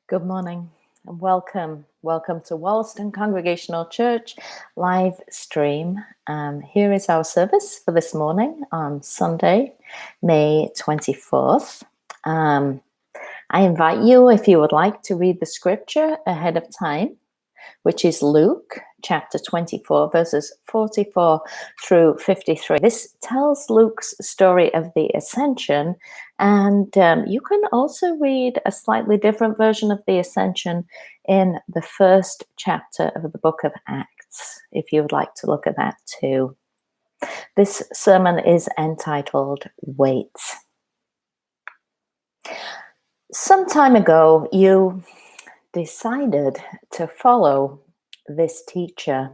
Good morning and welcome. Welcome to Wollaston Congregational Church live stream. Here is our service for this morning on Sunday, May 24th. I invite you, if you would like, to read the scripture ahead of time, which is Luke chapter 24, verses 44 through 53. This tells Luke's story of the Ascension, and you can also read a slightly different version of the Ascension in the first chapter of the book of Acts, if you would like to look at that too. This sermon is entitled Wait. Some time ago, you decided to follow this teacher.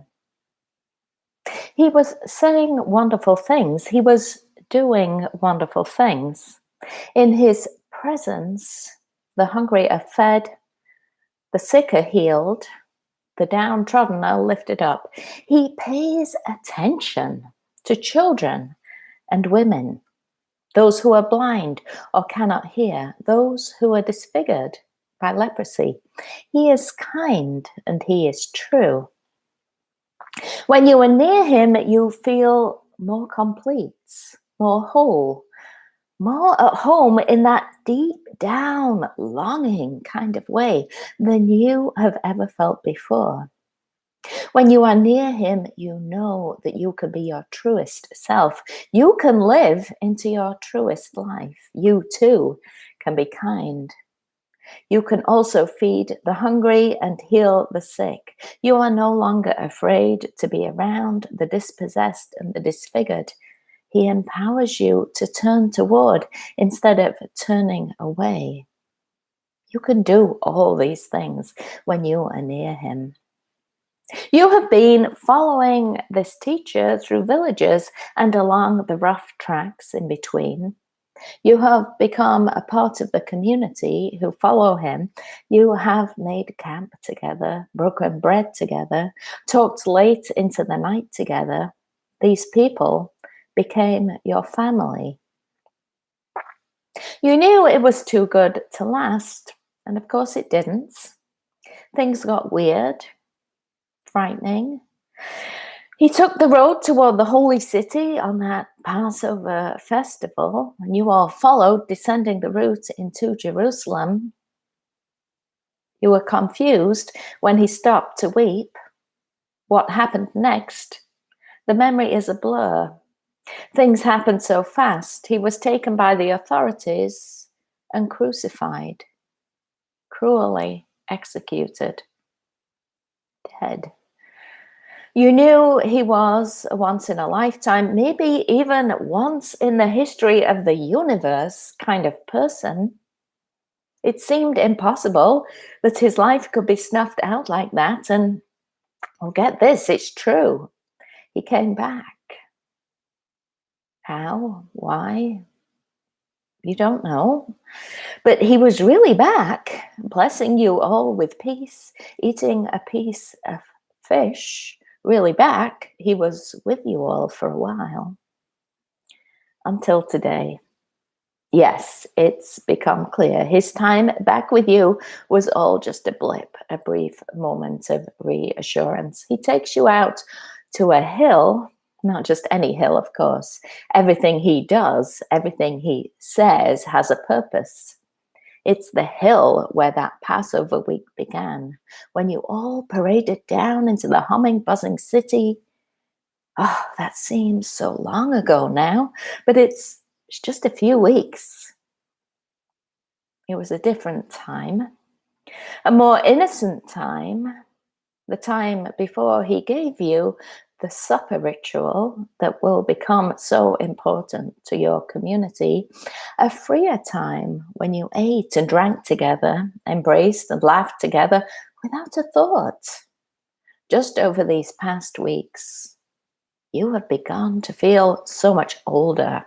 He was saying wonderful things. He was doing wonderful things. In his presence, the hungry are fed, the sick are healed, the downtrodden are lifted up. He pays attention to children and women, those who are blind or cannot hear, those who are disfigured by leprosy. He is kind and he is true. When you are near him, you feel more complete, more whole, more at home in that deep down longing kind of way than you have ever felt before. When you are near him, you know that you can be your truest self. You can live into your truest life. You too can be kind. You can also feed the hungry and heal the sick. You are no longer afraid to be around the dispossessed and the disfigured. He empowers you to turn toward instead of turning away. You can do all these things when you are near him. You have been following this teacher through villages and along the rough tracks in between. You have become a part of the community who follow him. You have made camp together, broken bread together, talked late into the night together. These people became your family. You knew it was too good to last, and of course it didn't. Things got weird, frightening. He took the road toward the holy city on that Passover festival, and you all followed, descending the route into Jerusalem. You were confused when he stopped to weep. What happened next? The memory is a blur. Things happened so fast. He was taken by the authorities and crucified, cruelly executed, dead. You knew he was a once in a lifetime, maybe even once in the history of the universe kind of person. It seemed impossible that his life could be snuffed out like that. And, well, get this, it's true. He came back. How? Why? You don't know. But he was really back, blessing you all with peace, eating a piece of fish. Really back. He was with you all for a while. Until today. Yes, it's become clear. His time back with you was all just a blip, a brief moment of reassurance. He takes you out to a hill, not just any hill, of course. Everything he does, everything he says has a purpose. It's the hill where that Passover week began, when you all paraded down into the humming, buzzing city. Oh, that seems so long ago now, but it's just a few weeks. It was a different time, a more innocent time, the time before he gave you the supper ritual that will become so important to your community, a freer time when you ate and drank together, embraced and laughed together without a thought. Just over these past weeks, you have begun to feel so much older,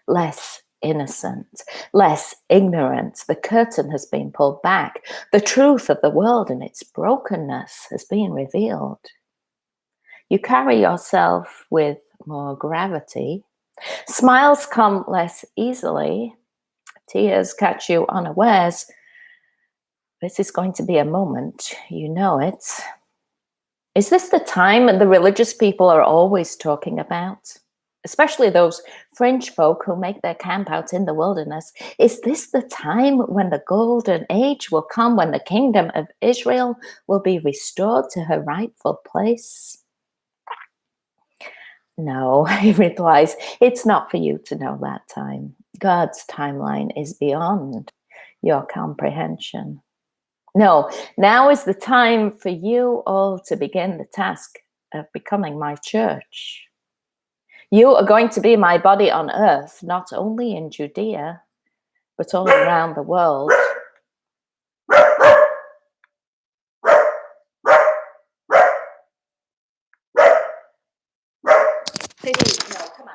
less innocent, less ignorant. The curtain has been pulled back. The truth of the world and its brokenness has been revealed. You carry yourself with more gravity. Smiles come less easily. Tears catch you unawares. This is going to be a moment, you know it. Is this the time the religious people are always talking about? Especially those fringe folk who make their camp out in the wilderness. Is this the time when the golden age will come, when the kingdom of Israel will be restored to her rightful place? No, he replies, it's not for you to know that time. God's timeline is beyond your comprehension. No, now is the time for you all to begin the task of becoming my church. You are going to be my body on earth, not only in Judea, but all around the world.